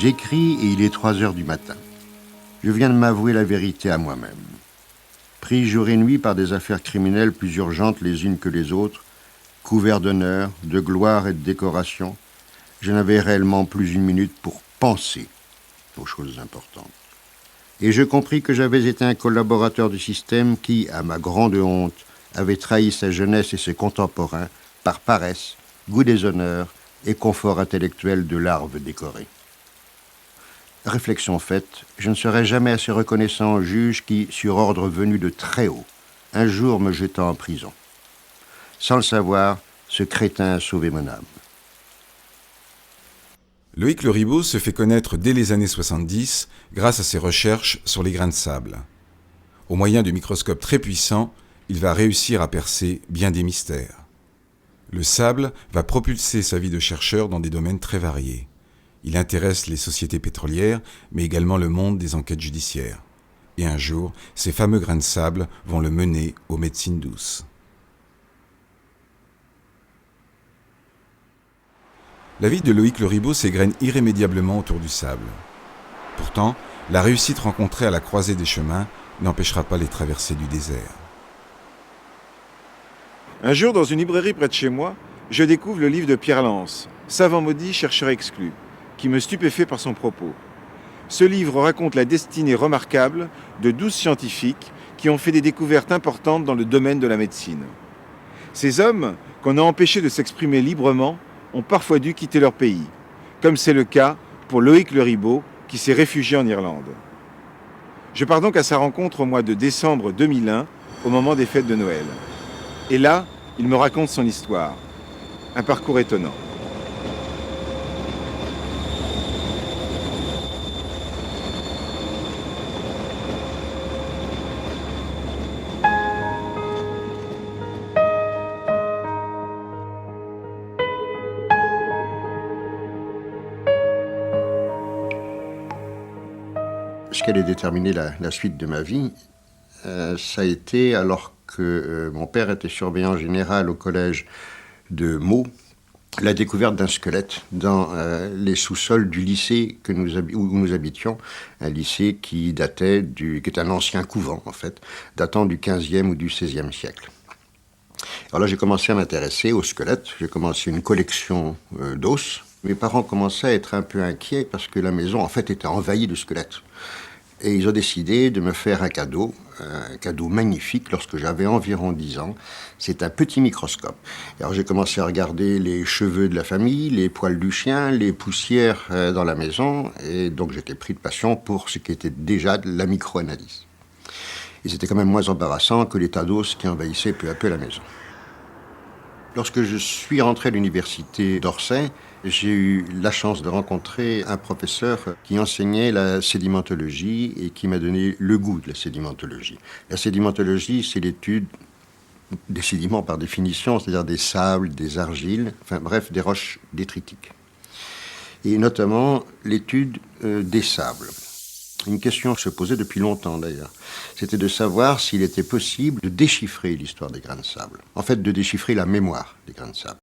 J'écris et il est 3 heures du matin. Je viens de m'avouer la vérité à moi-même. Pris jour et nuit par des affaires criminelles plus urgentes les unes que les autres, couverts d'honneur, de gloire et de décoration, je n'avais réellement plus une minute pour penser aux choses importantes. Et je compris que j'avais été un collaborateur du système qui, à ma grande honte, avait trahi sa jeunesse et ses contemporains par paresse, goût des honneurs et confort intellectuel de larves décorées. Réflexion faite, je ne serai jamais assez reconnaissant au juge qui, sur ordre venu de très haut, un jour me jeta en prison. Sans le savoir, ce crétin a sauvé mon âme. Loïc Le Ribot se fait connaître dès les années 70 grâce à ses recherches sur les grains de sable. Au moyen de microscopes très puissants, il va réussir à percer bien des mystères. Le sable va propulser sa vie de chercheur dans des domaines très variés. Il intéresse les sociétés pétrolières, mais également le monde des enquêtes judiciaires. Et un jour, ces fameux grains de sable vont le mener aux médecines douces. La vie de Loïc Le Ribot s'égrène irrémédiablement autour du sable. Pourtant, la réussite rencontrée à la croisée des chemins n'empêchera pas les traversées du désert. Un jour, dans une librairie près de chez moi, je découvre le livre de Pierre Lance, Savant maudit, chercheur exclu, qui me stupéfait par son propos. Ce livre raconte la destinée remarquable de 12 scientifiques qui ont fait des découvertes importantes dans le domaine de la médecine. Ces hommes, qu'on a empêchés de s'exprimer librement, ont parfois dû quitter leur pays, comme c'est le cas pour Loïc Le Ribot, qui s'est réfugié en Irlande. Je pars donc à sa rencontre au mois de décembre 2001, au moment des fêtes de Noël. Et là, il me raconte son histoire. Un parcours étonnant. Ce qui allait déterminer la suite de ma vie, ça a été alors que mon père était surveillant général au collège de Meaux, la découverte d'un squelette dans les sous-sols du lycée où nous habitions, un lycée qui est un ancien couvent en fait, datant du 15e ou du 16e siècle. Alors là, j'ai commencé à m'intéresser aux squelettes, j'ai commencé une collection d'os. Mes parents commençaient à être un peu inquiets parce que la maison en fait était envahie de squelettes. Et ils ont décidé de me faire un cadeau magnifique lorsque j'avais environ 10 ans. C'est un petit microscope. Et alors j'ai commencé à regarder les cheveux de la famille, les poils du chien, les poussières dans la maison. Et donc j'étais pris de passion pour ce qui était déjà de la micro-analyse. Et c'était quand même moins embarrassant que les tas d'os qui envahissaient peu à peu la maison. Lorsque je suis rentré à l'université d'Orsay, j'ai eu la chance de rencontrer un professeur qui enseignait la sédimentologie et qui m'a donné le goût de la sédimentologie. La sédimentologie, c'est l'étude des sédiments par définition, c'est-à-dire des sables, des argiles, enfin bref, des roches détritiques. Et notamment l'étude des sables. Une question se posait depuis longtemps d'ailleurs. C'était de savoir s'il était possible de déchiffrer l'histoire des grains de sable. En fait, de déchiffrer la mémoire des grains de sable.